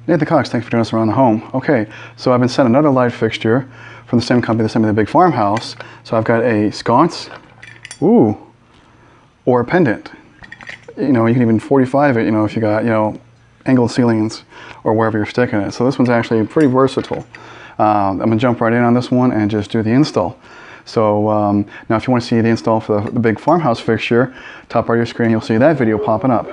Nathan Cox, thanks for doing us around the home. Okay, so I've been sent another light fixture from the same company that sent me the big farmhouse. So I've got a sconce, or a pendant. You know, you can even 45 it, you know, if you got, you know, angled ceilings or wherever you're sticking it. So this one's actually pretty versatile. I'm gonna jump right in on this one and just do the install. So now if you want to see the install for the big farmhouse fixture, top part of your screen, you'll see that video popping up.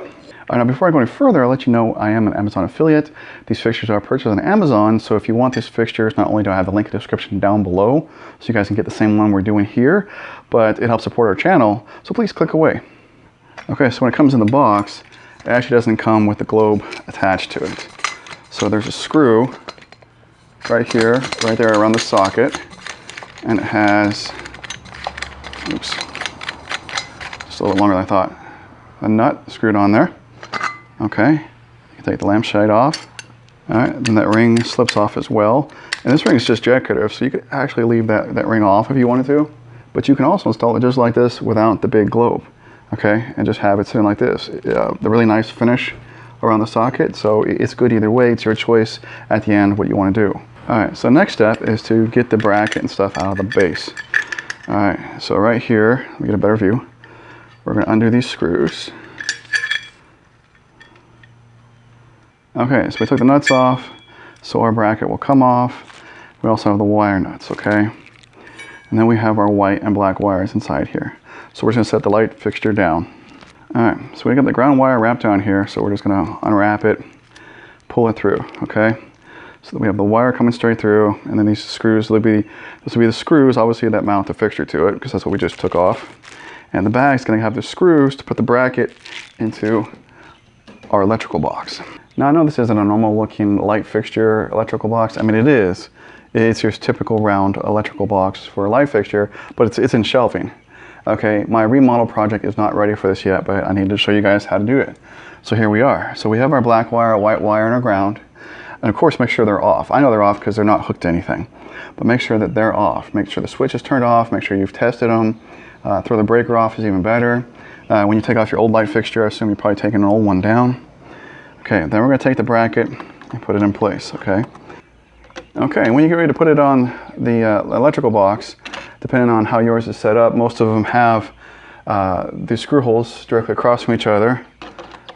Now before I go any further, I'll let you know I am an Amazon affiliate. These fixtures are purchased on Amazon, so if you want these fixtures, not only do I have the link in the description down below, so you guys can get the same one we're doing here, but it helps support our channel, so please click away. Okay, so when it comes in the box, it actually doesn't come with the globe attached to it. So there's a screw right here, right there around the socket, and it has, oops, just a little longer than I thought, a nut screwed on there. Okay, you can take the lampshade off. All right, then that ring slips off as well. And this ring is just decorative, so you could actually leave that ring off if you wanted to, but you can also install it just like this without the big globe. Okay, and just have it sitting like this. The really nice finish around the socket, so it's good either way. It's your choice at the end what you want to do. All right, so next step is to get the bracket and stuff out of the base. All right, so right here, let me get a better view. We're going to undo these screws. Okay, so we took the nuts off, so our bracket will come off. We also have the wire nuts, okay? And then we have our white and black wires inside here. So we're just gonna set the light fixture down. All right, so we got the ground wire wrapped down here, so we're just gonna unwrap it, pull it through, okay? So we have the wire coming straight through, and then these screws, this will be the screws, obviously, that mount the fixture to it, because that's what we just took off. And the bag's gonna have the screws to put the bracket into our electrical box. Now I know this isn't a normal looking light fixture electrical box. I mean, it is. It's your typical round electrical box for a light fixture, but it's in shelving. Okay, my remodel project is not ready for this yet, but I need to show you guys how to do it. So here we are. So we have our black wire, white wire, and our ground. And of course, make sure they're off. I know they're off because they're not hooked to anything, but make sure that they're off. Make sure the switch is turned off. Make sure you've tested them. Throw the breaker off is even better. When you take off your old light fixture, I assume you're probably taking an old one down. Okay, then we're going to take the bracket and put it in place, okay? Okay, when you get ready to put it on the electrical box, depending on how yours is set up, most of them have these screw holes directly across from each other,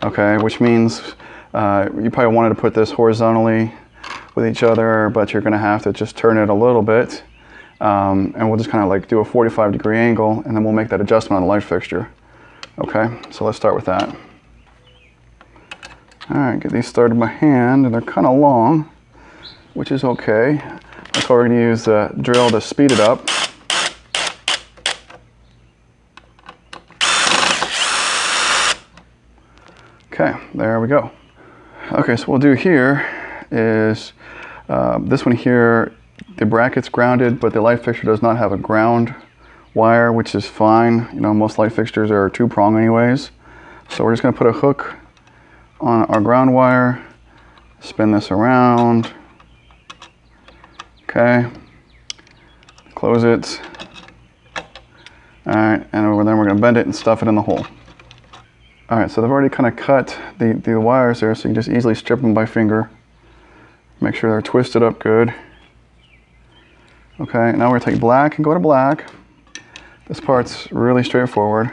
okay? Which means you probably wanted to put this horizontally with each other, but you're going to have to just turn it a little bit, and we'll just kind of like do a 45-degree angle, and then we'll make that adjustment on the light fixture, okay? So let's start with that. All right, get these started by hand, and they're kind of long, which is okay. That's why we're going to use the drill to speed it up. Okay, there we go. Okay, so what we'll do here is this one here, the bracket's grounded, but the light fixture does not have a ground wire, which is fine. You know, most light fixtures are two-prong anyways. So we're just going to put a hook on our ground wire, spin this around, okay, close it, all right, and then we're going to bend it and stuff it in the hole. All right, so they've already kind of cut the wires there, so you can just easily strip them by finger. Make sure they're twisted up good. Okay, now we're going to take black and go to black. This part's really straightforward.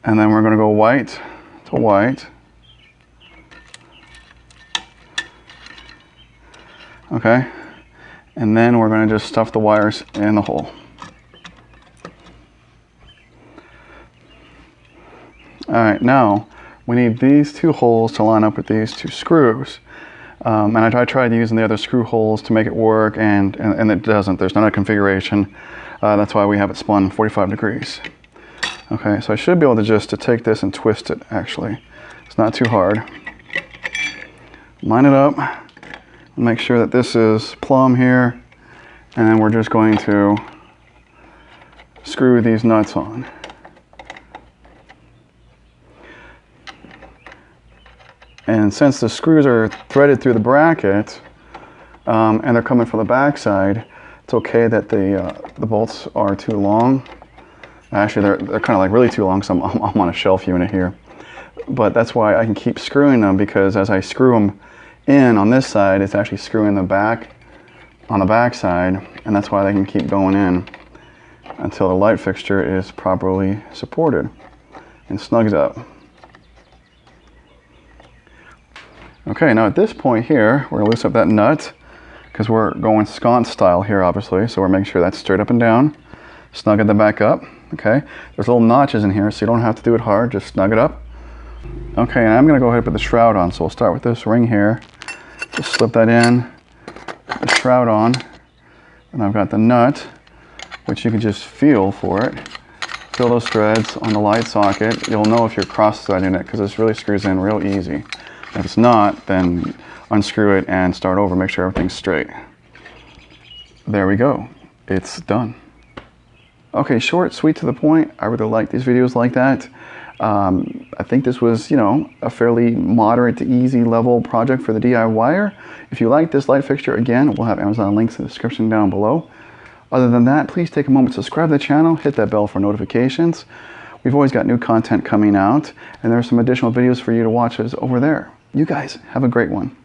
And then we're going to go white to white. Okay. And then we're going to just stuff the wires in the hole. All right, now we need these two holes to line up with these two screws. And I tried using the other screw holes to make it work, and it doesn't. There's not a configuration. That's why we have it spun 45 degrees. Okay, so I should be able to just take this and twist it, actually. It's not too hard. Line it up, and make sure that this is plumb here, and then we're just going to screw these nuts on. And since the screws are threaded through the bracket, and they're coming from the back side, it's okay that the bolts are too long. Actually, they're kind of like really too long, so I'm on a shelf unit here. But that's why I can keep screwing them, because as I screw them in on this side, it's actually screwing them back on the back side, and that's why they can keep going in until the light fixture is properly supported and snugs up. Okay, now at this point here, we're going to loosen up that nut, because we're going sconce style here, obviously, so we're making sure that's straight up and down. Snug it back up, okay? There's little notches in here, so you don't have to do it hard, just snug it up. Okay, and I'm going to go ahead and put the shroud on, so we'll start with this ring here. Just slip that in, put the shroud on, and I've got the nut, which you can just feel for it. Feel those threads on the light socket. You'll know if you're cross-threading it, because this really screws in real easy. If it's not, then unscrew it and start over. Make sure everything's straight. There we go. It's done. Okay, short, sweet, to the point. I really like these videos like that. I think this was, you know, a fairly moderate to easy level project for the DIYer. If you like this light fixture, again, we'll have Amazon links in the description down below. Other than that, please take a moment to subscribe to the channel, hit that bell for notifications. We've always got new content coming out, and there are some additional videos for you to watch over there. You guys have a great one.